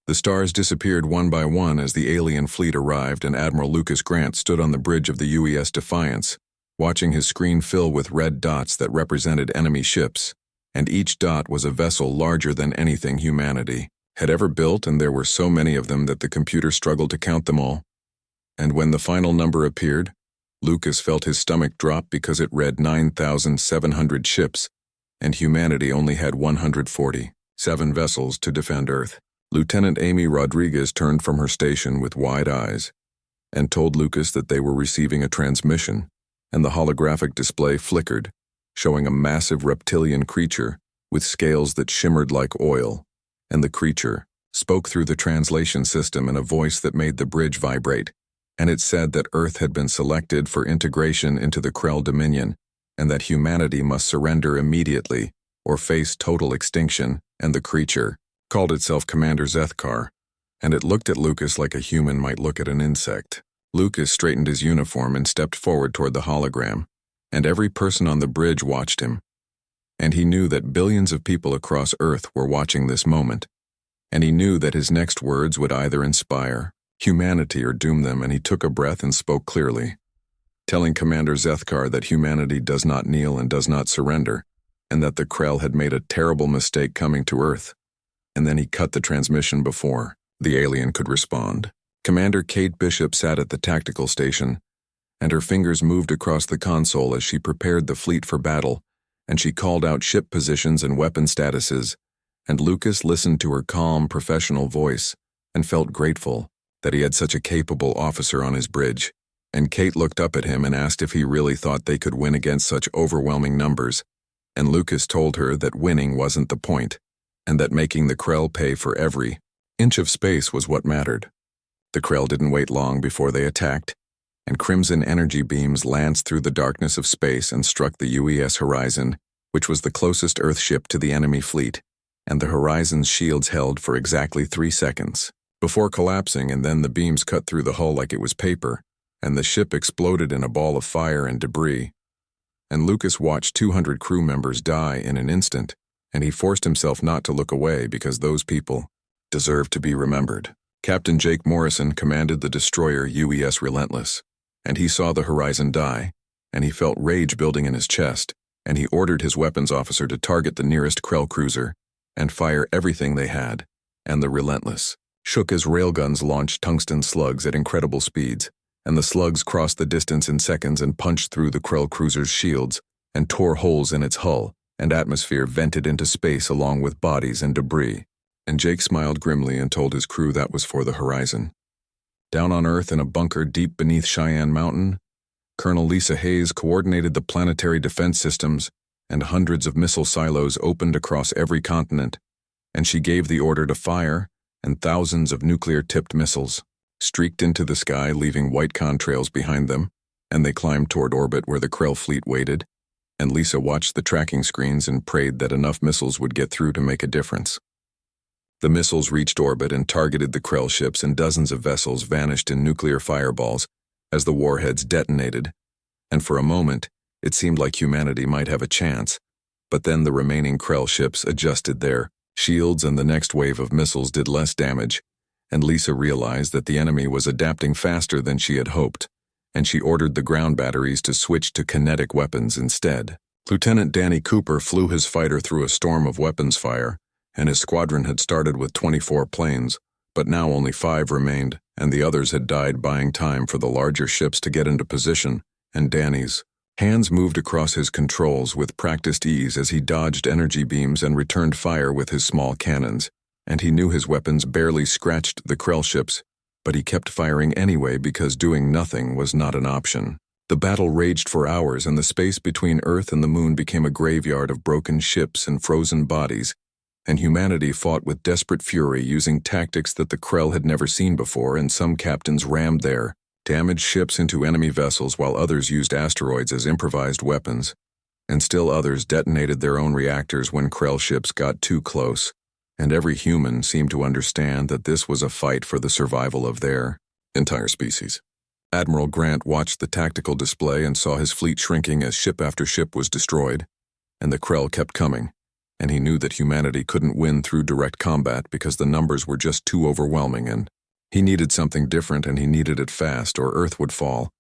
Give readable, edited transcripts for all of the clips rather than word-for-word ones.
The stars disappeared one by one as the alien fleet arrived, and Admiral Lucas Grant stood on the bridge of the UES Defiance, watching his screen fill with red dots that represented enemy ships, and each dot was a vessel larger than anything humanity had ever built, and there were so many of them that the computer struggled to count them all. And when the final number appeared, Lucas felt his stomach drop because it read 9,700 ships, and humanity only had 147 vessels to defend Earth. Lieutenant Amy Rodriguez turned from her station with wide eyes and told Lucas that they were receiving a transmission, and the holographic display flickered, showing a massive reptilian creature with scales that shimmered like oil, and the creature spoke through the translation system in a voice that made the bridge vibrate, and it said that Earth had been selected for integration into the Krell Dominion, and that humanity must surrender immediately or face total extinction, and the creature called itself Commander Zethkar, and it looked at Lucas like a human might look at an insect. Lucas straightened his uniform and stepped forward toward the hologram, and every person on the bridge watched him. And he knew that billions of people across Earth were watching this moment, and he knew that his next words would either inspire humanity or doom them, and he took a breath and spoke clearly, telling Commander Zethkar that humanity does not kneel and does not surrender, and that the Krell had made a terrible mistake coming to Earth. And then he cut the transmission before the alien could respond. Commander Kate Bishop sat at the tactical station, and her fingers moved across the console as she prepared the fleet for battle, and she called out ship positions and weapon statuses, and Lucas listened to her calm, professional voice and felt grateful that he had such a capable officer on his bridge. And Kate looked up at him and asked if he really thought they could win against such overwhelming numbers, and Lucas told her that winning wasn't the point, and that making the Krell pay for every inch of space was what mattered. The Krell didn't wait long before they attacked, and crimson energy beams lanced through the darkness of space and struck the UES Horizon, which was the closest Earth ship to the enemy fleet, and the Horizon's shields held for exactly 3 seconds before collapsing, and then the beams cut through the hull like it was paper, and the ship exploded in a ball of fire and debris. And Lucas watched 200 crew members die in an instant, and he forced himself not to look away because those people deserved to be remembered. Captain Jake Morrison commanded the destroyer UES Relentless, and he saw the Horizon die, and he felt rage building in his chest, and he ordered his weapons officer to target the nearest Krell cruiser and fire everything they had, and the Relentless shook as railguns launched tungsten slugs at incredible speeds, and the slugs crossed the distance in seconds and punched through the Krell cruiser's shields and tore holes in its hull, and atmosphere vented into space along with bodies and debris. And Jake smiled grimly and told his crew that was for the Horizon. Down on Earth in a bunker deep beneath Cheyenne Mountain, Colonel Lisa Hayes coordinated the planetary defense systems, and hundreds of missile silos opened across every continent, and she gave the order to fire, and thousands of nuclear-tipped missiles streaked into the sky, leaving white contrails behind them, and they climbed toward orbit where the Krell fleet waited, and Lisa watched the tracking screens and prayed that enough missiles would get through to make a difference. The missiles reached orbit and targeted the Krell ships, and dozens of vessels vanished in nuclear fireballs as the warheads detonated, and for a moment, it seemed like humanity might have a chance, but then the remaining Krell ships adjusted their shields and the next wave of missiles did less damage, and Lisa realized that the enemy was adapting faster than she had hoped, and she ordered the ground batteries to switch to kinetic weapons instead. Lieutenant Danny Cooper flew his fighter through a storm of weapons fire, and his squadron had started with 24 planes, but now only 5 remained, and the others had died buying time for the larger ships to get into position, and Danny's hands moved across his controls with practiced ease as he dodged energy beams and returned fire with his small cannons, and he knew his weapons barely scratched the Krell ships, but he kept firing anyway because doing nothing was not an option. The battle raged for hours, and the space between Earth and the Moon became a graveyard of broken ships and frozen bodies, and humanity fought with desperate fury using tactics that the Krell had never seen before, and some captains rammed their damaged ships into enemy vessels while others used asteroids as improvised weapons, and still others detonated their own reactors when Krell ships got too close, and every human seemed to understand that this was a fight for the survival of their entire species. Admiral Grant watched the tactical display and saw his fleet shrinking as ship after ship was destroyed, and the Krell kept coming, and he knew that humanity couldn't win through direct combat because the numbers were just too overwhelming, and he needed something different, and he needed it fast or Earth would fall.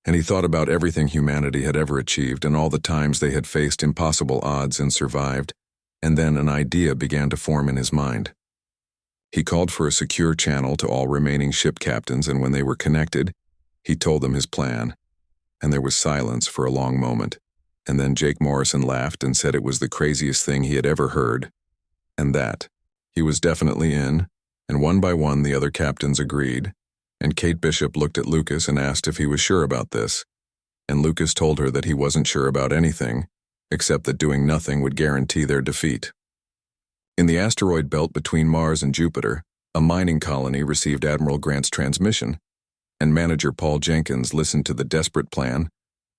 And he thought about everything humanity had ever achieved and all the times they had faced impossible odds and survived, and then an idea began to form in his mind. He called for a secure channel to all remaining ship captains, and when they were connected, he told them his plan, and there was silence for a long moment. And then Jake Morrison laughed and said it was the craziest thing he had ever heard, and that he was definitely in, and one by one the other captains agreed, and Kate Bishop looked at Lucas and asked if he was sure about this, and Lucas told her that he wasn't sure about anything, except that doing nothing would guarantee their defeat. In the asteroid belt between Mars and Jupiter, a mining colony received Admiral Grant's transmission, and manager Paul Jenkins listened to the desperate plan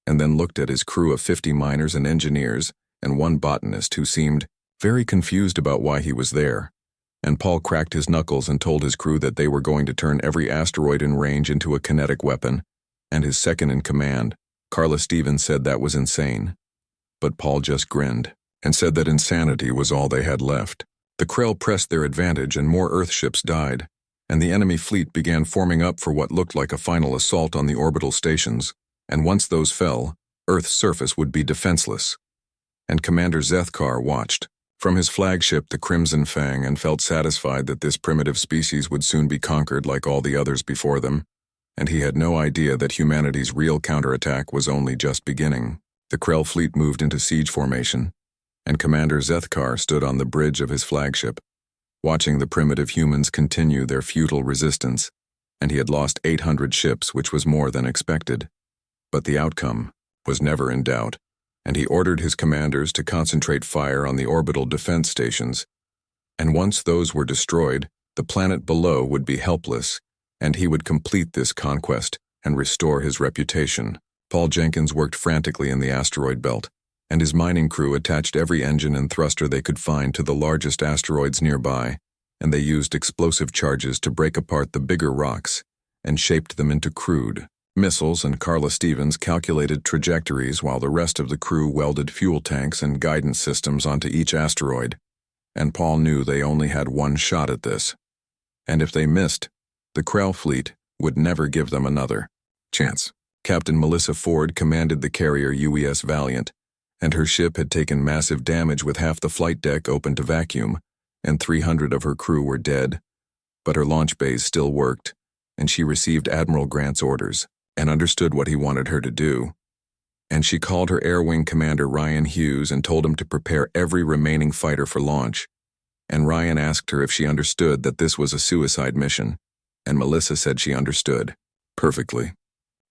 and then looked at his crew of 50 miners and engineers and one botanist who seemed very confused about why he was there. And Paul cracked his knuckles and told his crew that they were going to turn every asteroid in range into a kinetic weapon, and his second-in-command, Carla Stevens, said that was insane. But Paul just grinned and said that insanity was all they had left. The Krell pressed their advantage and more Earth ships died, and the enemy fleet began forming up for what looked like a final assault on the orbital stations, and once those fell, Earth's surface would be defenseless. And Commander Zethkar watched from his flagship, the Crimson Fang, and felt satisfied that this primitive species would soon be conquered like all the others before them, and he had no idea that humanity's real counterattack was only just beginning. The Krell fleet moved into siege formation, and Commander Zethkar stood on the bridge of his flagship, watching the primitive humans continue their futile resistance, and he had lost 800 ships, which was more than expected. But the outcome was never in doubt, and he ordered his commanders to concentrate fire on the orbital defense stations, and once those were destroyed, the planet below would be helpless, and he would complete this conquest and restore his reputation. Paul Jenkins worked frantically in the asteroid belt, and his mining crew attached every engine and thruster they could find to the largest asteroids nearby, and they used explosive charges to break apart the bigger rocks and shaped them into crude missiles, and Carla Stevens calculated trajectories while the rest of the crew welded fuel tanks and guidance systems onto each asteroid, and Paul knew they only had one shot at this. And if they missed, the Krell fleet would never give them another chance. Captain Melissa Ford commanded the carrier UES Valiant, and her ship had taken massive damage with half the flight deck open to vacuum, and 300 of her crew were dead. But her launch bays still worked, and she received Admiral Grant's orders and understood what he wanted her to do. And she called her Air Wing commander Ryan Hughes and told him to prepare every remaining fighter for launch. And Ryan asked her if she understood that this was a suicide mission, and Melissa said she understood perfectly.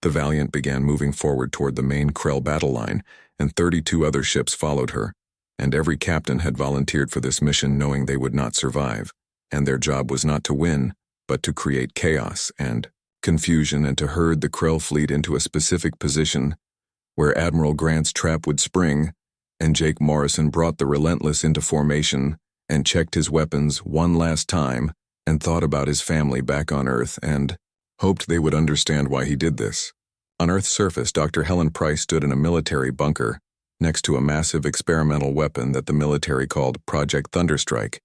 The Valiant began moving forward toward the main Krell battle line, and 32 other ships followed her, and every captain had volunteered for this mission knowing they would not survive, and their job was not to win, but to create chaos and confusion and to herd the Krell fleet into a specific position where Admiral Grant's trap would spring, and Jake Morrison brought the Relentless into formation and checked his weapons one last time and thought about his family back on Earth and hoped they would understand why he did this. On Earth's surface, Dr. Helen Price stood in a military bunker next to a massive experimental weapon that the military called Project Thunderstrike,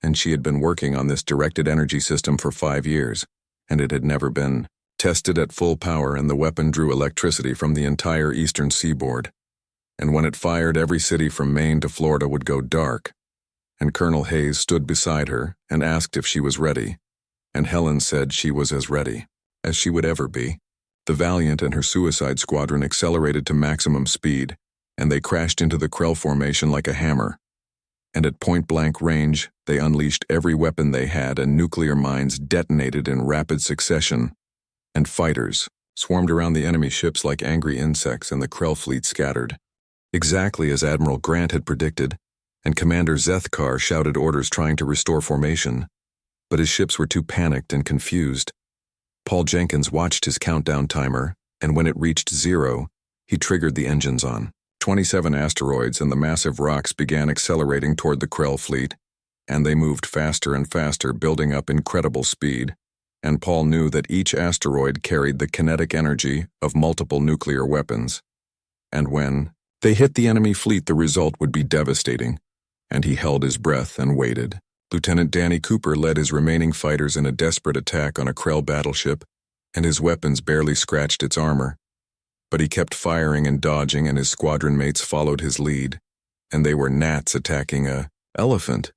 and she had been working on this directed energy system for 5 years, and it had never been tested at full power, and the weapon drew electricity from the entire eastern seaboard. And when it fired, every city from Maine to Florida would go dark. And Colonel Hayes stood beside her and asked if she was ready, and Helen said she was as ready as she would ever be. The Valiant and her suicide squadron accelerated to maximum speed, and they crashed into the Krell formation like a hammer. And at point-blank range, they unleashed every weapon they had, and nuclear mines detonated in rapid succession. And fighters swarmed around the enemy ships like angry insects, and the Krell fleet scattered, exactly as Admiral Grant had predicted, and Commander Zethkar shouted orders trying to restore formation. But his ships were too panicked and confused. Paul Jenkins watched his countdown timer, and when it reached 0, he triggered the engines on. 27 asteroids and the massive rocks began accelerating toward the Krell fleet, and they moved faster and faster, building up incredible speed, and Paul knew that each asteroid carried the kinetic energy of multiple nuclear weapons. And when they hit the enemy fleet, the result would be devastating, and he held his breath and waited. Lieutenant Danny Cooper led his remaining fighters in a desperate attack on a Krell battleship, and his weapons barely scratched its armor. But he kept firing and dodging, and his squadron mates followed his lead, and they were gnats attacking a elephant.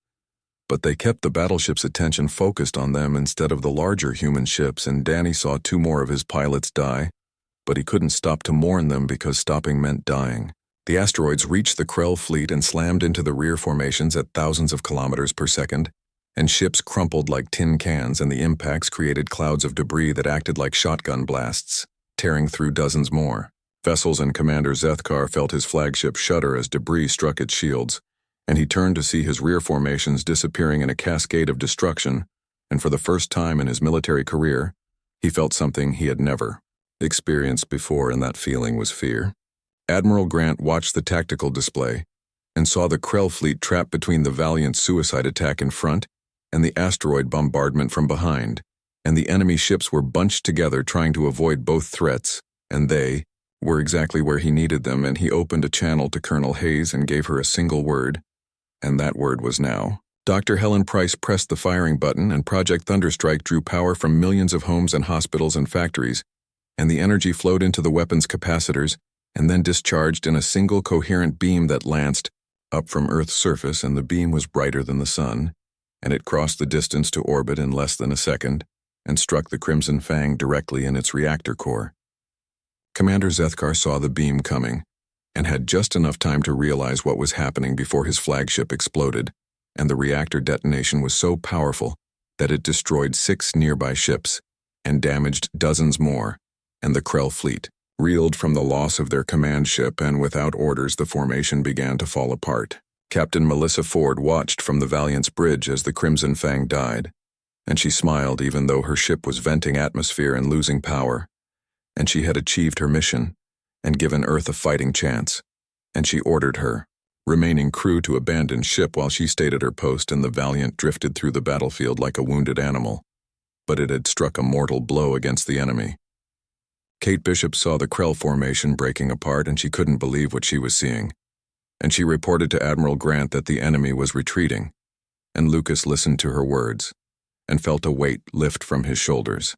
But they kept the battleship's attention focused on them instead of the larger human ships, and Danny saw 2 more of his pilots die, but he couldn't stop to mourn them because stopping meant dying. The asteroids reached the Krell fleet and slammed into the rear formations at thousands of kilometers per second, and ships crumpled like tin cans, and the impacts created clouds of debris that acted like shotgun blasts, tearing through dozens more. Vessels and Commander Zethkar felt his flagship shudder as debris struck its shields, and he turned to see his rear formations disappearing in a cascade of destruction, and for the first time in his military career, he felt something he had never experienced before, and that feeling was fear. Admiral Grant watched the tactical display and saw the Krell fleet trapped between the Valiant suicide attack in front and the asteroid bombardment from behind, and the enemy ships were bunched together trying to avoid both threats, and they were exactly where he needed them, and he opened a channel to Colonel Hayes and gave her a single word, and that word was now. Dr. Helen Price pressed the firing button, and Project Thunderstrike drew power from millions of homes and hospitals and factories, and the energy flowed into the weapons capacitors and then discharged in a single coherent beam that lanced up from Earth's surface, and the beam was brighter than the sun, and it crossed the distance to orbit in less than a second and struck the Crimson Fang directly in its reactor core. Commander Zethkar saw the beam coming and had just enough time to realize what was happening before his flagship exploded, and the reactor detonation was so powerful that it destroyed 6 nearby ships and damaged dozens more, and the Krell fleet reeled from the loss of their command ship, and without orders the formation began to fall apart. Captain Melissa Ford watched from the Valiant's bridge as the Crimson Fang died, and she smiled even though her ship was venting atmosphere and losing power, and she had achieved her mission and given Earth a fighting chance, and she ordered her remaining crew to abandon ship while she stayed at her post, and the Valiant drifted through the battlefield like a wounded animal, but it had struck a mortal blow against the enemy. Kate Bishop saw the Krell formation breaking apart, and she couldn't believe what she was seeing, and she reported to Admiral Grant that the enemy was retreating, and Lucas listened to her words and felt a weight lift from his shoulders,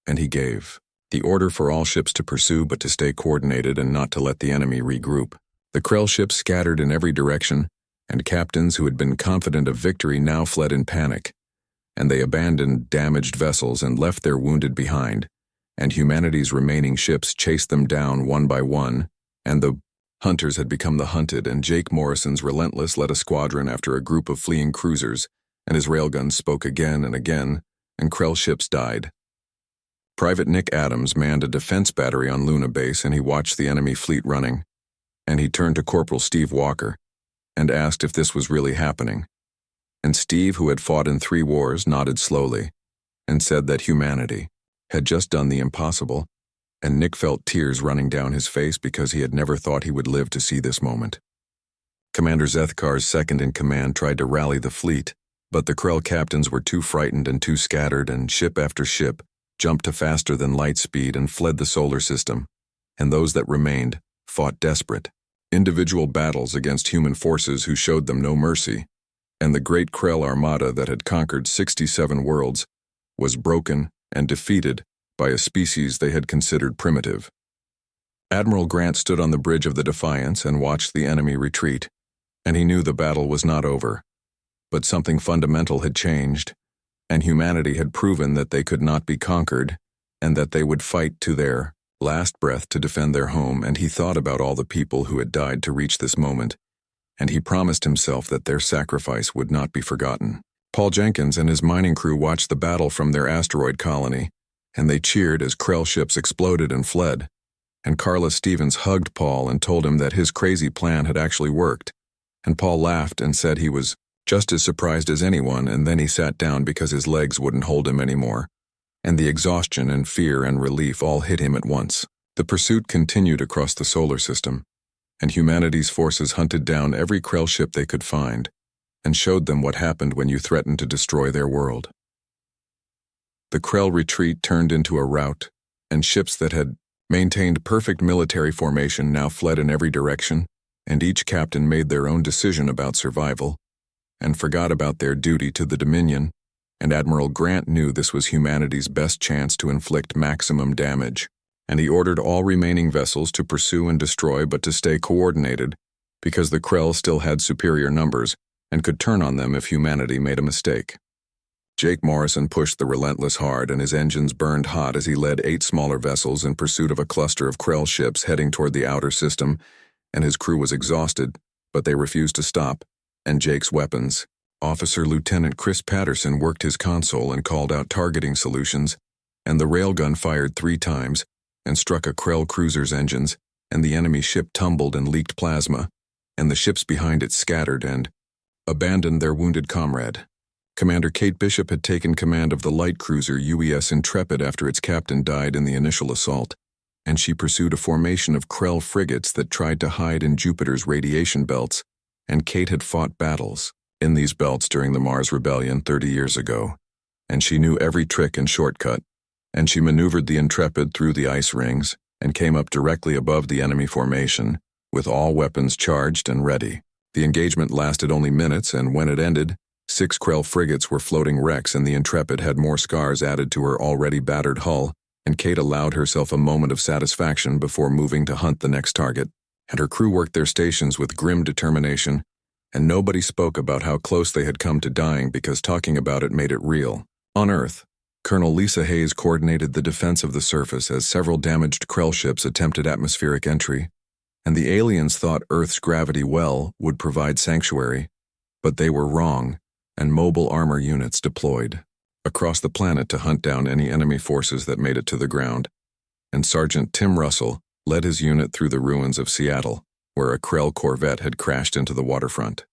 and he gave the order for all ships to pursue but to stay coordinated and not to let the enemy regroup. The Krell ships scattered in every direction, and captains who had been confident of victory now fled in panic, and they abandoned damaged vessels and left their wounded behind, and humanity's remaining ships chased them down one by one, and the hunters had become the hunted, and Jake Morrison's Relentless led a squadron after a group of fleeing cruisers, and his railguns spoke again and again, and Krell ships died. Private Nick Adams manned a defense battery on Luna Base, and he watched the enemy fleet running, and he turned to Corporal Steve Walker and asked if this was really happening. And Steve, who had fought in 3 wars, nodded slowly and said that humanity had just done the impossible, and Nick felt tears running down his face because he had never thought he would live to see this moment. Commander Zethkar's second-in-command tried to rally the fleet, but the Krell captains were too frightened and too scattered, and ship after ship jumped to faster than light speed and fled the solar system, and those that remained fought desperate individual battles against human forces who showed them no mercy, and the great Krell armada that had conquered 67 worlds was broken and defeated by a species they had considered primitive. Admiral Grant stood on the bridge of the Defiance and watched the enemy retreat, and he knew the battle was not over, but something fundamental had changed, and humanity had proven that they could not be conquered, and that they would fight to their last breath to defend their home. And he thought about all the people who had died to reach this moment, and he promised himself that their sacrifice would not be forgotten. Paul Jenkins and his mining crew watched the battle from their asteroid colony, and they cheered as Krell ships exploded and fled, and Carla Stevens hugged Paul and told him that his crazy plan had actually worked, and Paul laughed and said he was just as surprised as anyone, and then he sat down because his legs wouldn't hold him anymore, and the exhaustion and fear and relief all hit him at once. The pursuit continued across the solar system, and humanity's forces hunted down every Krell ship they could find, and showed them what happened when you threatened to destroy their world. The Krell retreat turned into a rout, and ships that had maintained perfect military formation now fled in every direction, and each captain made their own decision about survival, and forgot about their duty to the Dominion, and Admiral Grant knew this was humanity's best chance to inflict maximum damage, and he ordered all remaining vessels to pursue and destroy but to stay coordinated, because the Krell still had superior numbers and could turn on them if humanity made a mistake. Jake Morrison pushed the Relentless hard, and his engines burned hot as he led 8 smaller vessels in pursuit of a cluster of Krell ships heading toward the outer system, and his crew was exhausted, but they refused to stop, and Jake's weapons. Officer Lieutenant Chris Patterson worked his console and called out targeting solutions, and the railgun fired 3 times and struck a Krell cruiser's engines, and the enemy ship tumbled and leaked plasma, and the ships behind it scattered and abandoned their wounded comrade. Commander Kate Bishop had taken command of the light cruiser UES Intrepid after its captain died in the initial assault, and she pursued a formation of Krell frigates that tried to hide in Jupiter's radiation belts, and Kate had fought battles in these belts during the Mars Rebellion 30 years ago, and she knew every trick and shortcut, and she maneuvered the Intrepid through the ice rings and came up directly above the enemy formation, with all weapons charged and ready. The engagement lasted only minutes, and when it ended, 6 Krell frigates were floating wrecks, and the Intrepid had more scars added to her already battered hull, and Kate allowed herself a moment of satisfaction before moving to hunt the next target, and her crew worked their stations with grim determination, and nobody spoke about how close they had come to dying because talking about it made it real. On Earth, Colonel Lisa Hayes coordinated the defense of the surface as several damaged Krell ships attempted atmospheric entry, and the aliens thought Earth's gravity well would provide sanctuary, but they were wrong, and mobile armor units deployed across the planet to hunt down any enemy forces that made it to the ground, and Sergeant Tim Russell led his unit through the ruins of Seattle, where a Krell corvette had crashed into the waterfront.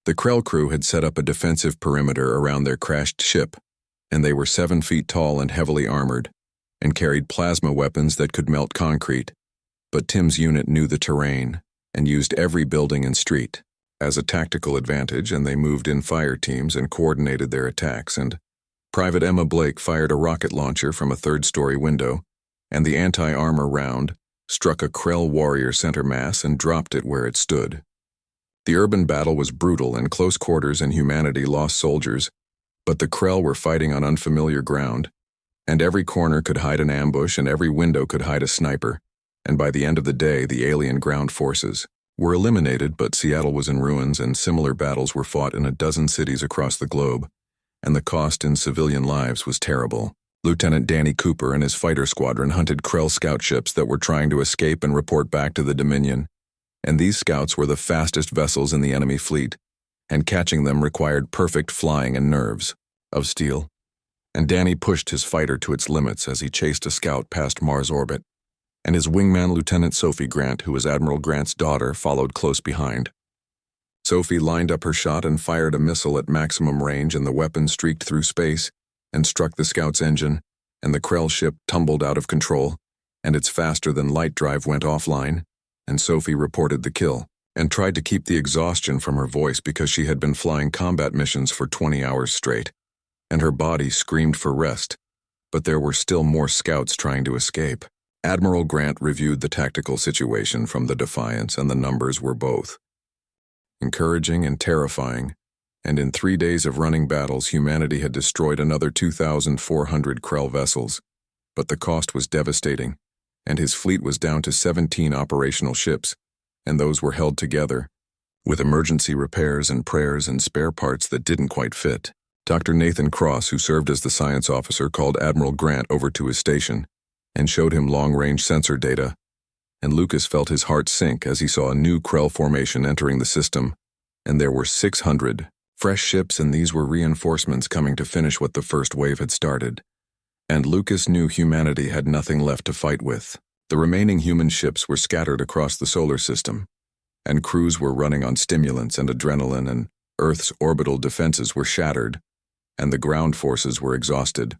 The Krell crew had set up a defensive perimeter around their crashed ship, and they were 7 feet tall and heavily armored, and carried plasma weapons that could melt concrete, but Tim's unit knew the terrain and used every building and street as a tactical advantage, and they moved in fire teams and coordinated their attacks, and Private Emma Blake fired a rocket launcher from a 3rd-story window, and the anti-armor round struck a Krell warrior center mass and dropped it where it stood. The urban battle was brutal in close quarters, and humanity lost soldiers, but the Krell were fighting on unfamiliar ground, and every corner could hide an ambush and every window could hide a sniper, and by the end of the day the alien ground forces were eliminated, but Seattle was in ruins, and similar battles were fought in a dozen cities across the globe, and the cost in civilian lives was terrible. Lieutenant Danny Cooper and his fighter squadron hunted Krell scout ships that were trying to escape and report back to the Dominion, and these scouts were the fastest vessels in the enemy fleet, and catching them required perfect flying and nerves of steel. And Danny pushed his fighter to its limits as he chased a scout past Mars orbit, and his wingman Lieutenant Sophie Grant, who was Admiral Grant's daughter, followed close behind. Sophie lined up her shot and fired a missile at maximum range, and the weapon streaked through space and struck the scout's engine, and the Krell ship tumbled out of control, and its faster-than-light drive went offline, and Sophie reported the kill, and tried to keep the exhaustion from her voice because she had been flying combat missions for 20 hours straight, and her body screamed for rest, but there were still more scouts trying to escape. Admiral Grant reviewed the tactical situation from the Defiance, and the numbers were both encouraging and terrifying, and in 3 days of running battles humanity had destroyed another 2,400 Krell vessels, but the cost was devastating, and his fleet was down to 17 operational ships, and those were held together with emergency repairs and prayers and spare parts that didn't quite fit. Dr. Nathan Cross, who served as the science officer, called Admiral Grant over to his station and showed him long-range sensor data, and Lucas felt his heart sink as he saw a new Krell formation entering the system, and there were 600 fresh ships, and these were reinforcements coming to finish what the first wave had started. And Lucas knew humanity had nothing left to fight with. The remaining human ships were scattered across the solar system, and crews were running on stimulants and adrenaline, and Earth's orbital defenses were shattered, and the ground forces were exhausted.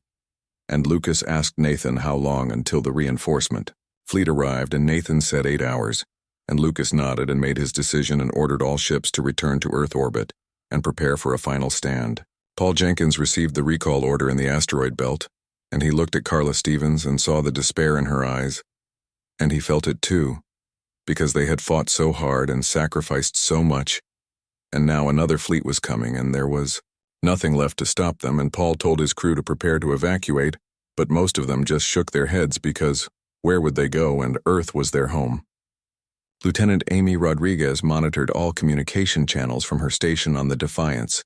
And Lucas asked Nathan how long until the reinforcement fleet arrived, and Nathan said 8 hours, and Lucas nodded and made his decision and ordered all ships to return to Earth orbit and prepare for a final stand. Paul Jenkins received the recall order in the asteroid belt, and he looked at Carla Stevens and saw the despair in her eyes, and he felt it too, because they had fought so hard and sacrificed so much, and now another fleet was coming, and there was nothing left to stop them, and Paul told his crew to prepare to evacuate, but most of them just shook their heads because where would they go, and Earth was their home. Lieutenant Amy Rodriguez monitored all communication channels from her station on the Defiance,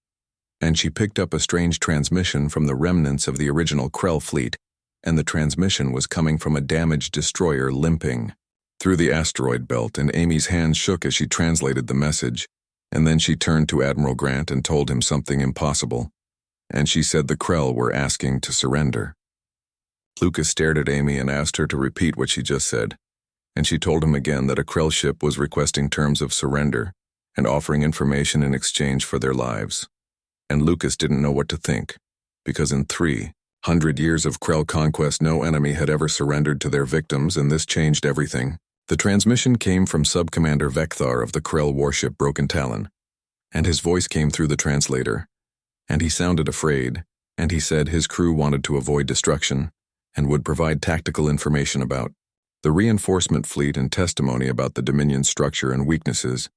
and she picked up a strange transmission from the remnants of the original Krell fleet, and the transmission was coming from a damaged destroyer limping through the asteroid belt, and Amy's hands shook as she translated the message, and then she turned to Admiral Grant and told him something impossible, and she said the Krell were asking to surrender. Lucas stared at Amy and asked her to repeat what she just said, and she told him again that a Krell ship was requesting terms of surrender and offering information in exchange for their lives. And Lucas didn't know what to think, because in 300 years of Krell conquest no enemy had ever surrendered to their victims, and this changed everything. The transmission came from Sub-Commander Vekthar of the Krell warship Broken Talon, and his voice came through the translator, and he sounded afraid, and he said his crew wanted to avoid destruction and would provide tactical information about the reinforcement fleet and testimony about the Dominion's structure and weaknesses,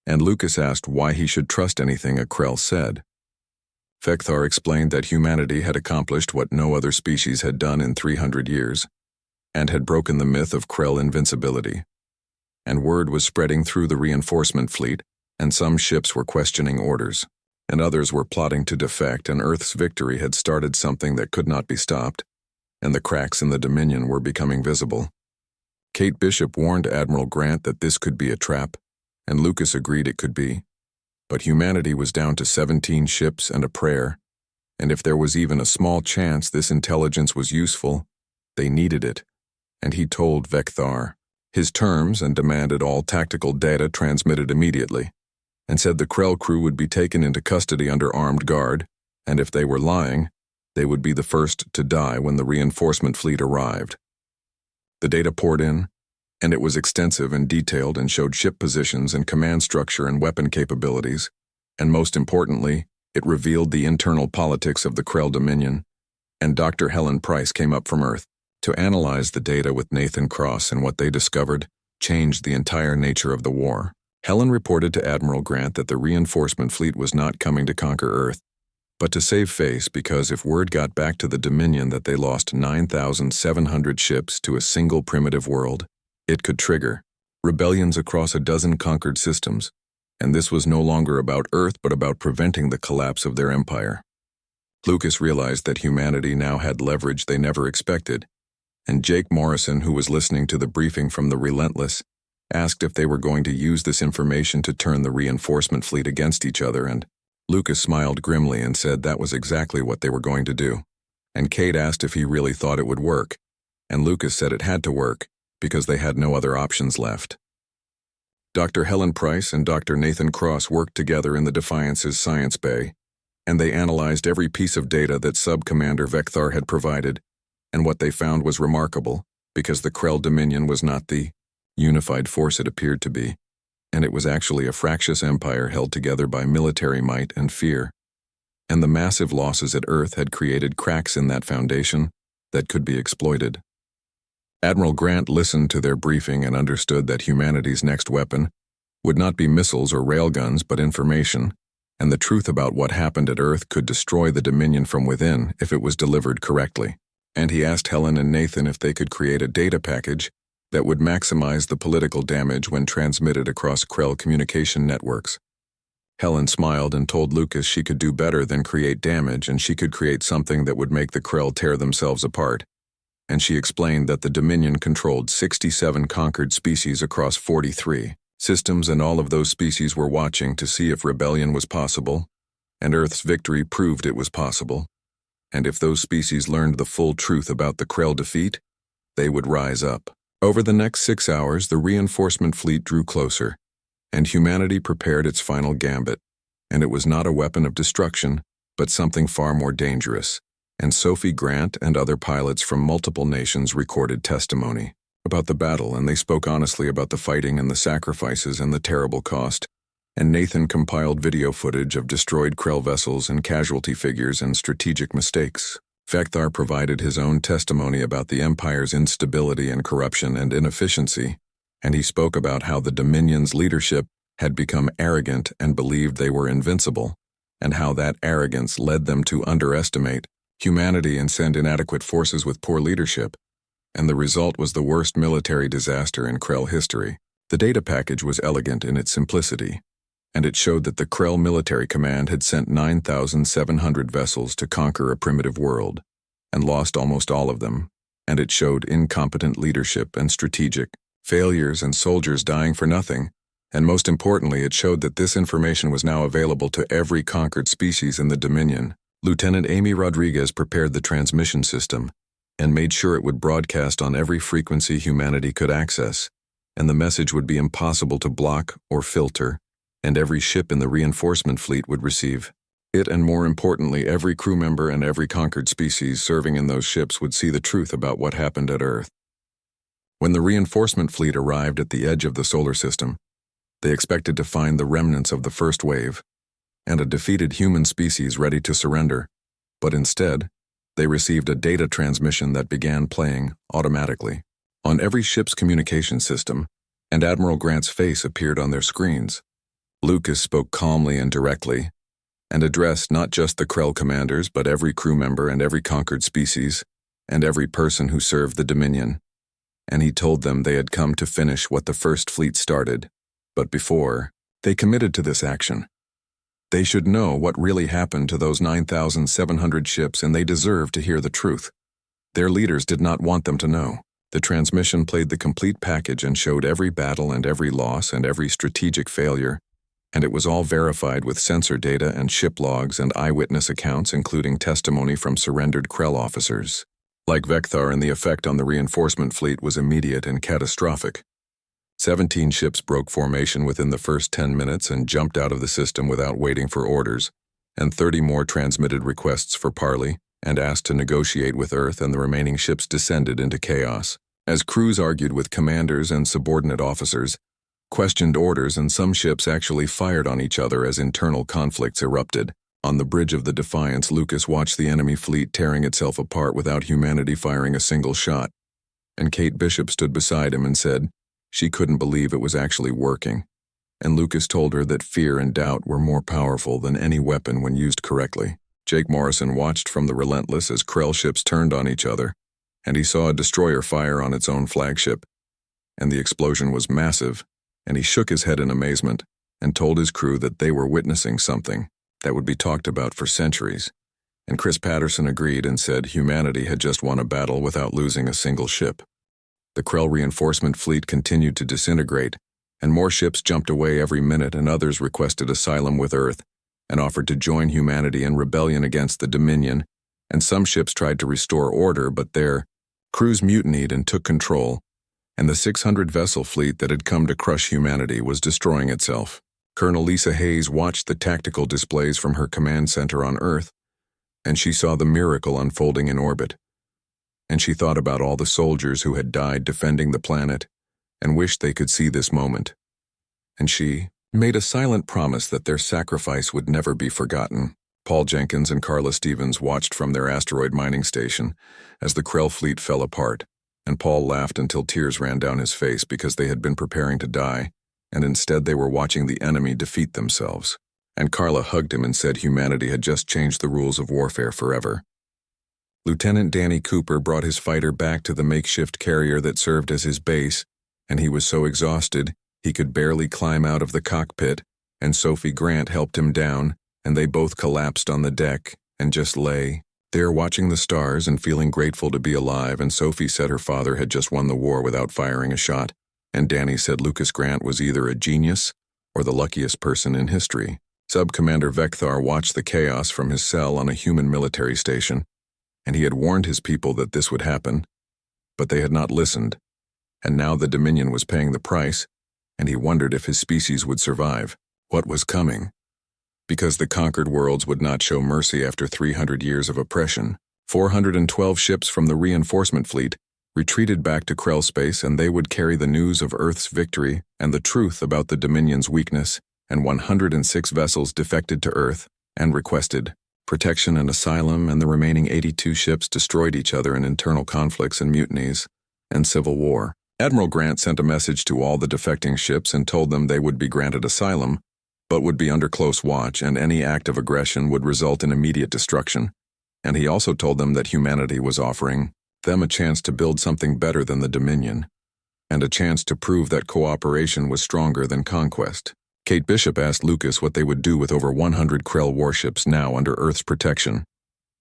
and Lucas asked why he should trust anything a Krell said. Vekthar explained that humanity had accomplished what no other species had done in 300 years, and had broken the myth of Krell invincibility. And word was spreading through the reinforcement fleet, and some ships were questioning orders, and others were plotting to defect, and Earth's victory had started something that could not be stopped, and the cracks in the Dominion were becoming visible. Kate Bishop warned Admiral Grant that this could be a trap, and Lucas agreed it could be. But humanity was down to 17 ships and a prayer, and if there was even a small chance this intelligence was useful, they needed it, and he told Vekthar his terms and demanded all tactical data transmitted immediately, and said the Krell crew would be taken into custody under armed guard, and if they were lying, they would be the first to die when the reinforcement fleet arrived. The data poured in, and it was extensive and detailed and showed ship positions and command structure and weapon capabilities, and most importantly, it revealed the internal politics of the Krell Dominion, and Dr. Helen Price came up from Earth to analyze the data with Nathan Cross, and what they discovered changed the entire nature of the war. Helen reported to Admiral Grant that the reinforcement fleet was not coming to conquer Earth, but to save face, because if word got back to the Dominion that they lost 9,700 ships to a single primitive world, it could trigger rebellions across a dozen conquered systems, and this was no longer about Earth but about preventing the collapse of their empire. Lucas realized that humanity now had leverage they never expected, and Jake Morrison, who was listening to the briefing from the Relentless, asked if they were going to use this information to turn the reinforcement fleet against each other, and Lucas smiled grimly and said that was exactly what they were going to do. And Kate asked if he really thought it would work, and Lucas said it had to work because they had no other options left. Dr. Helen Price and Dr. Nathan Cross worked together in the Defiance's science bay, and they analyzed every piece of data that Sub-Commander Vekthar had provided, and what they found was remarkable, because the Krell Dominion was not the unified force it appeared to be, and it was actually a fractious empire held together by military might and fear, and the massive losses at Earth had created cracks in that foundation that could be exploited. Admiral Grant listened to their briefing and understood that humanity's next weapon would not be missiles or railguns but information, and the truth about what happened at Earth could destroy the Dominion from within if it was delivered correctly. And he asked Helen and Nathan if they could create a data package that would maximize the political damage when transmitted across Krell communication networks. Helen smiled and told Lucas she could do better than create damage, and she could create something that would make the Krell tear themselves apart. And she explained that the Dominion controlled 67 conquered species across 43 systems, and all of those species were watching to see if rebellion was possible, and Earth's victory proved it was possible. And if those species learned the full truth about the Krell defeat, they would rise up. Over the next 6 hours, the reinforcement fleet drew closer, and humanity prepared its final gambit, and it was not a weapon of destruction, but something far more dangerous. And Sophie Grant and other pilots from multiple nations recorded testimony about the battle, and they spoke honestly about the fighting and the sacrifices and the terrible cost. And Nathan compiled video footage of destroyed Krell vessels and casualty figures and strategic mistakes. Vekthar provided his own testimony about the Empire's instability and corruption and inefficiency, and he spoke about how the Dominion's leadership had become arrogant and believed they were invincible, and how that arrogance led them to underestimate humanity and send inadequate forces with poor leadership, and the result was the worst military disaster in Krell history. The data package was elegant in its simplicity, and it showed that the Krell military command had sent 9,700 vessels to conquer a primitive world, and lost almost all of them, and it showed incompetent leadership and strategic failures and soldiers dying for nothing, and most importantly it showed that this information was now available to every conquered species in the Dominion. Lieutenant Amy Rodriguez prepared the transmission system and made sure it would broadcast on every frequency humanity could access, and the message would be impossible to block or filter, and every ship in the reinforcement fleet would receive it, and more importantly, every crew member and every conquered species serving in those ships would see the truth about what happened at Earth. When the reinforcement fleet arrived at the edge of the solar system, they expected to find the remnants of the first wave and a defeated human species ready to surrender, but instead, they received a data transmission that began playing automatically on every ship's communication system, and Admiral Grant's face appeared on their screens. Lucas spoke calmly and directly, and addressed not just the Krell commanders but every crew member and every conquered species, and every person who served the Dominion. And he told them they had come to finish what the First Fleet started, but before they committed to this action, they should know what really happened to those 9,700 ships, and they deserved to hear the truth. Their leaders did not want them to know. The transmission played the complete package and showed every battle and every loss and every strategic failure, and it was all verified with sensor data and ship logs and eyewitness accounts, including testimony from surrendered Krell officers. Like Vecthar, and the effect on the reinforcement fleet was immediate and catastrophic. 17 ships broke formation within the first 10 minutes and jumped out of the system without waiting for orders, and 30 more transmitted requests for parley and asked to negotiate with Earth, and the remaining ships descended into chaos. As crews argued with commanders and subordinate officers, questioned orders, and some ships actually fired on each other as internal conflicts erupted. On the bridge of the Defiance, Lucas watched the enemy fleet tearing itself apart without humanity firing a single shot, and Kate Bishop stood beside him and said she couldn't believe it was actually working, and Lucas told her that fear and doubt were more powerful than any weapon when used correctly. Jake Morrison watched from the Relentless as Krell ships turned on each other, and he saw a destroyer fire on its own flagship, and the explosion was massive, and he shook his head in amazement and told his crew that they were witnessing something that would be talked about for centuries. And Chris Patterson agreed and said humanity had just won a battle without losing a single ship. The Krell reinforcement fleet continued to disintegrate, and more ships jumped away every minute, and others requested asylum with Earth and offered to join humanity in rebellion against the Dominion, and some ships tried to restore order, but their crews mutinied and took control, and the 600-vessel fleet that had come to crush humanity was destroying itself. Colonel Lisa Hayes watched the tactical displays from her command center on Earth, and she saw the miracle unfolding in orbit. And she thought about all the soldiers who had died defending the planet and wished they could see this moment. And she made a silent promise that their sacrifice would never be forgotten. Paul Jenkins and Carla Stevens watched from their asteroid mining station as the Krell fleet fell apart, and Paul laughed until tears ran down his face because they had been preparing to die, and instead they were watching the enemy defeat themselves. And Carla hugged him and said humanity had just changed the rules of warfare forever. Lieutenant Danny Cooper brought his fighter back to the makeshift carrier that served as his base, and he was so exhausted he could barely climb out of the cockpit, and Sophie Grant helped him down, and they both collapsed on the deck and just lay there watching the stars and feeling grateful to be alive. And Sophie said her father had just won the war without firing a shot, and Danny said Lucas Grant was either a genius or the luckiest person in history. Sub-Commander Vecthar watched the chaos from his cell on a human military station, and he had warned his people that this would happen, but they had not listened, and now the Dominion was paying the price, and he wondered if his species would survive. What was coming? Because the conquered worlds would not show mercy after 300 years of oppression. 412 ships from the reinforcement fleet retreated back to Krell space, and they would carry the news of Earth's victory and the truth about the Dominion's weakness, and 106 vessels defected to Earth and requested protection and asylum, and the remaining 82 ships destroyed each other in internal conflicts and mutinies and civil war. Admiral Grant sent a message to all the defecting ships and told them they would be granted asylum, but would be under close watch, and any act of aggression would result in immediate destruction. And he also told them that humanity was offering them a chance to build something better than the Dominion, and a chance to prove that cooperation was stronger than conquest. Kate Bishop asked Lucas what they would do with over 100 Krell warships now under Earth's protection,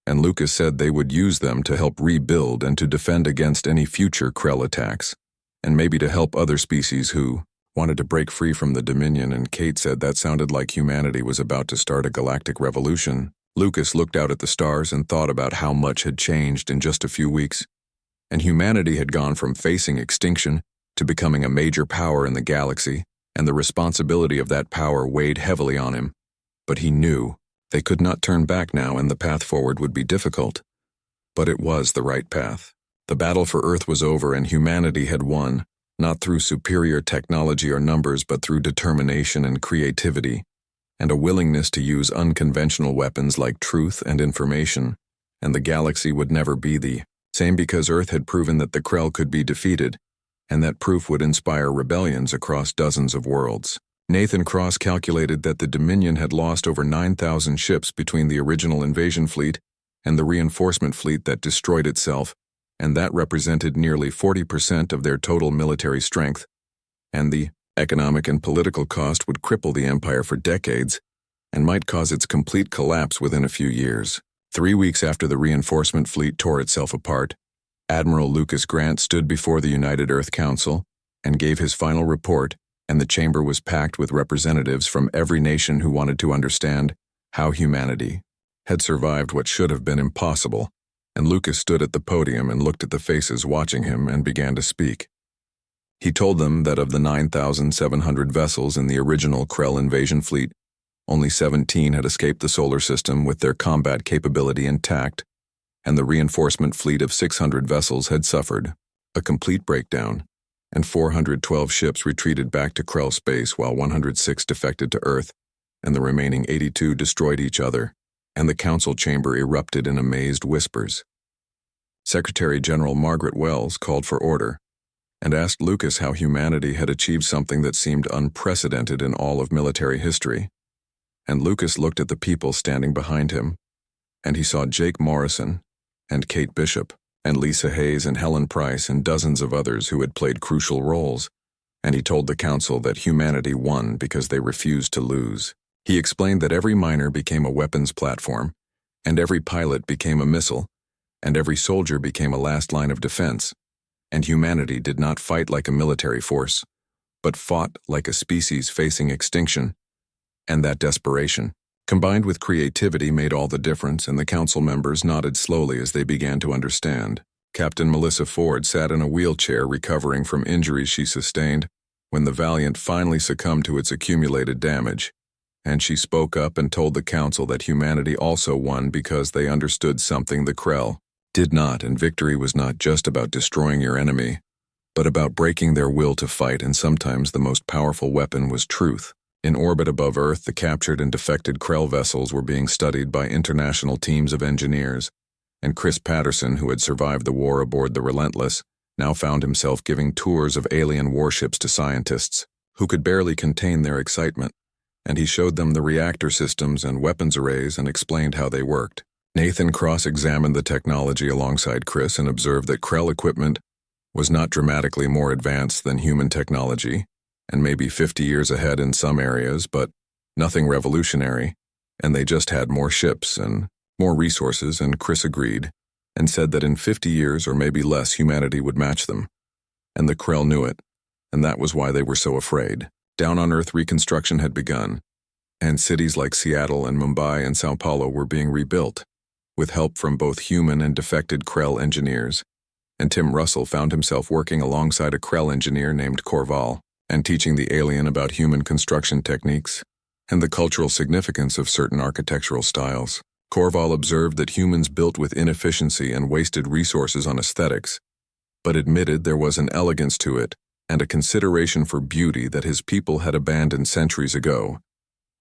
and Lucas said they would use them to help rebuild and to defend against any future Krell attacks, and maybe to help other species who wanted to break free from the Dominion, and Kate said that sounded like humanity was about to start a galactic revolution. Lucas looked out at the stars and thought about how much had changed in just a few weeks, and humanity had gone from facing extinction to becoming a major power in the galaxy, and the responsibility of that power weighed heavily on him. But he knew they could not turn back now, and the path forward would be difficult. But it was the right path. The battle for Earth was over, and humanity had won, not through superior technology or numbers, but through determination and creativity, and a willingness to use unconventional weapons like truth and information, and the galaxy would never be the same because Earth had proven that the Krell could be defeated, and that proof would inspire rebellions across dozens of worlds. Nathan Cross calculated that the Dominion had lost over 9,000 ships between the original invasion fleet and the reinforcement fleet that destroyed itself, and that represented nearly 40% of their total military strength, and the economic and political cost would cripple the empire for decades and might cause its complete collapse within a few years. 3 weeks after the reinforcement fleet tore itself apart, Admiral Lucas Grant stood before the United Earth Council and gave his final report, and the chamber was packed with representatives from every nation who wanted to understand how humanity had survived what should have been impossible. And Lucas stood at the podium and looked at the faces watching him and began to speak. He told them that of the 9,700 vessels in the original Krell invasion fleet, only 17 had escaped the solar system with their combat capability intact, and the reinforcement fleet of 600 vessels had suffered a complete breakdown, and 412 ships retreated back to Krell space while 106 defected to Earth, and the remaining 82 destroyed each other, and the council chamber erupted in amazed whispers. Secretary General Margaret Wells called for order and asked Lucas how humanity had achieved something that seemed unprecedented in all of military history. And Lucas looked at the people standing behind him, and he saw Jake Morrison and Kate Bishop and Lisa Hayes and Helen Price and dozens of others who had played crucial roles, and he told the council that humanity won because they refused to lose. He explained that every miner became a weapons platform, and every pilot became a missile, and every soldier became a last line of defense, and humanity did not fight like a military force, but fought like a species facing extinction, and that desperation, combined with creativity, made all the difference, and the council members nodded slowly as they began to understand. Captain Melissa Ford sat in a wheelchair recovering from injuries she sustained when the Valiant finally succumbed to its accumulated damage, and she spoke up and told the council that humanity also won because they understood something the Krell did not, and victory was not just about destroying your enemy, but about breaking their will to fight, and sometimes the most powerful weapon was truth. In orbit above Earth, the captured and defected Krell vessels were being studied by international teams of engineers, and Chris Patterson, who had survived the war aboard the Relentless, now found himself giving tours of alien warships to scientists who could barely contain their excitement, and he showed them the reactor systems and weapons arrays and explained how they worked. Nathan cross-examined the technology alongside Chris and observed that Krell equipment was not dramatically more advanced than human technology, and maybe 50 years ahead in some areas, but nothing revolutionary, and they just had more ships and more resources, and Chris agreed and said that in 50 years or maybe less humanity would match them, and the Krell knew it, and that was why they were so afraid. Down on Earth, reconstruction had begun, and cities like Seattle and Mumbai and Sao Paulo were being rebuilt, with help from both human and defected Krell engineers, and Tim Russell found himself working alongside a Krell engineer named Corval, and teaching the alien about human construction techniques and the cultural significance of certain architectural styles. Corval observed that humans built with inefficiency and wasted resources on aesthetics, but admitted there was an elegance to it and a consideration for beauty that his people had abandoned centuries ago.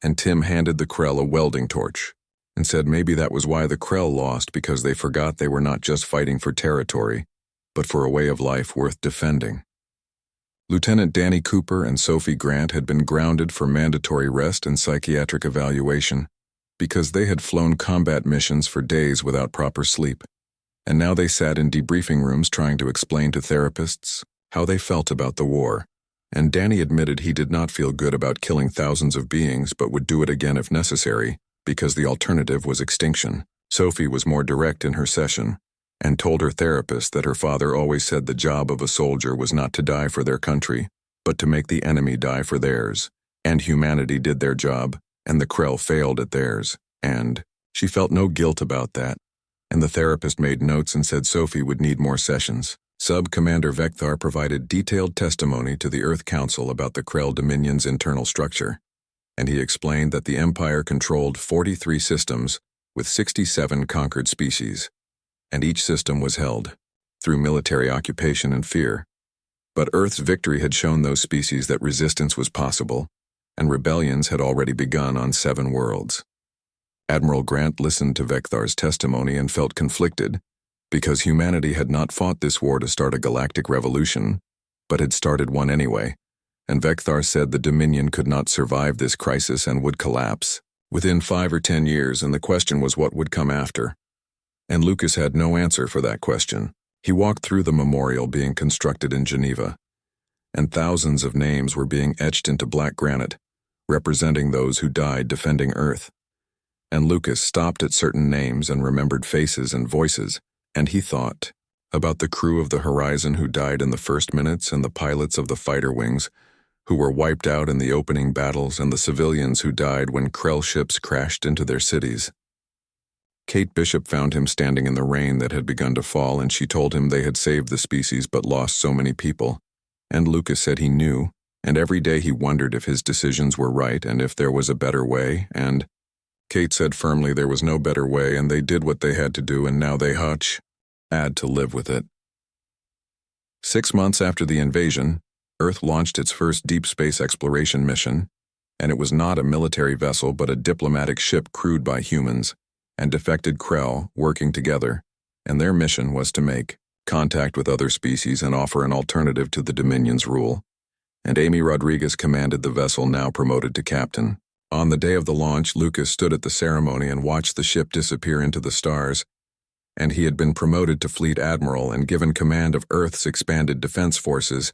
And Tim handed the Krell a welding torch and said maybe that was why the Krell lost, because they forgot they were not just fighting for territory, but for a way of life worth defending. Lieutenant Danny Cooper and Sophie Grant had been grounded for mandatory rest and psychiatric evaluation because they had flown combat missions for days without proper sleep, and now they sat in debriefing rooms trying to explain to therapists how they felt about the war. And Danny admitted he did not feel good about killing thousands of beings but would do it again if necessary, because the alternative was extinction. Sophie was more direct in her session and told her therapist that her father always said the job of a soldier was not to die for their country, but to make the enemy die for theirs. And humanity did their job, and the Krell failed at theirs. And she felt no guilt about that. And the therapist made notes and said Sophie would need more sessions. Sub-Commander Vecthar provided detailed testimony to the Earth Council about the Krell Dominion's internal structure, and he explained that the Empire controlled 43 systems with 67 conquered species, and each system was held through military occupation and fear. But Earth's victory had shown those species that resistance was possible, and rebellions had already begun on 7 worlds. Admiral Grant listened to Vecthar's testimony and felt conflicted, because humanity had not fought this war to start a galactic revolution, but had started one anyway, and Vecthar said the Dominion could not survive this crisis and would collapse within 5 or 10 years, and the question was what would come after. And Lucas had no answer for that question. He walked through the memorial being constructed in Geneva, and thousands of names were being etched into black granite, representing those who died defending Earth. And Lucas stopped at certain names and remembered faces and voices, and he thought about the crew of the Horizon who died in the first minutes and the pilots of the fighter wings who were wiped out in the opening battles and the civilians who died when Krell ships crashed into their cities. Kate Bishop found him standing in the rain that had begun to fall, and she told him they had saved the species but lost so many people. And Lucas said he knew, and every day he wondered if his decisions were right and if there was a better way, and Kate said firmly there was no better way and they did what they had to do and now they had to live with it. 6 months after the invasion, Earth launched its first deep space exploration mission, and it was not a military vessel but a diplomatic ship crewed by humans and defected Krell working together, and their mission was to make contact with other species and offer an alternative to the Dominion's rule. And Amy Rodriguez commanded the vessel, now promoted to captain. On the day of the launch, Lucas stood at the ceremony and watched the ship disappear into the stars, and he had been promoted to fleet admiral and given command of Earth's expanded defense forces,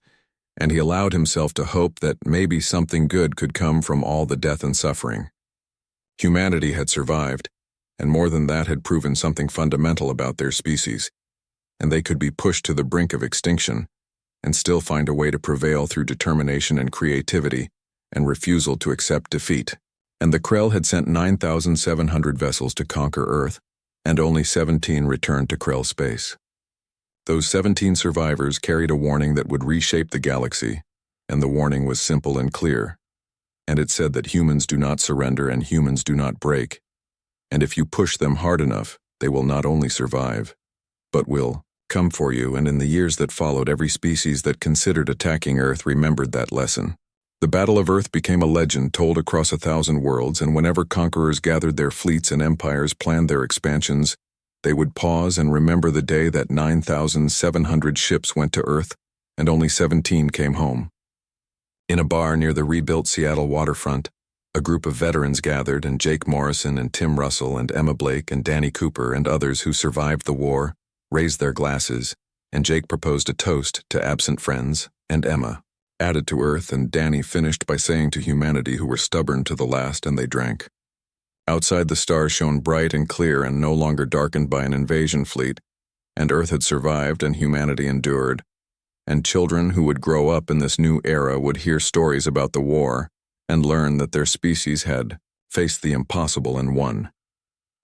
and he allowed himself to hope that maybe something good could come from all the death and suffering. Humanity had survived, and more than that had proven something fundamental about their species, and they could be pushed to the brink of extinction and still find a way to prevail through determination and creativity and refusal to accept defeat. And the Krell had sent 9,700 vessels to conquer Earth, and only 17 returned to Krell space. Those 17 survivors carried a warning that would reshape the galaxy, and the warning was simple and clear. And it said that humans do not surrender and humans do not break. And if you push them hard enough, they will not only survive, but will come for you. And in the years that followed, every species that considered attacking Earth remembered that lesson. The Battle of Earth became a legend told across 1,000 worlds, and whenever conquerors gathered their fleets and empires planned their expansions, they would pause and remember the day that 9,700 ships went to Earth and only 17 came home. In a bar near the rebuilt Seattle waterfront, a group of veterans gathered, and Jake Morrison and Tim Russell and Emma Blake and Danny Cooper and others who survived the war raised their glasses, and Jake proposed a toast to absent friends, and Emma added to Earth, and Danny finished by saying to humanity who were stubborn to the last, and they drank. Outside, the stars shone bright and clear and no longer darkened by an invasion fleet, and Earth had survived and humanity endured, and children who would grow up in this new era would hear stories about the war and learn that their species had faced the impossible and won,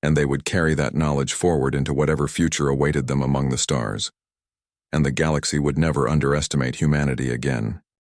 and they would carry that knowledge forward into whatever future awaited them among the stars, and the galaxy would never underestimate humanity again.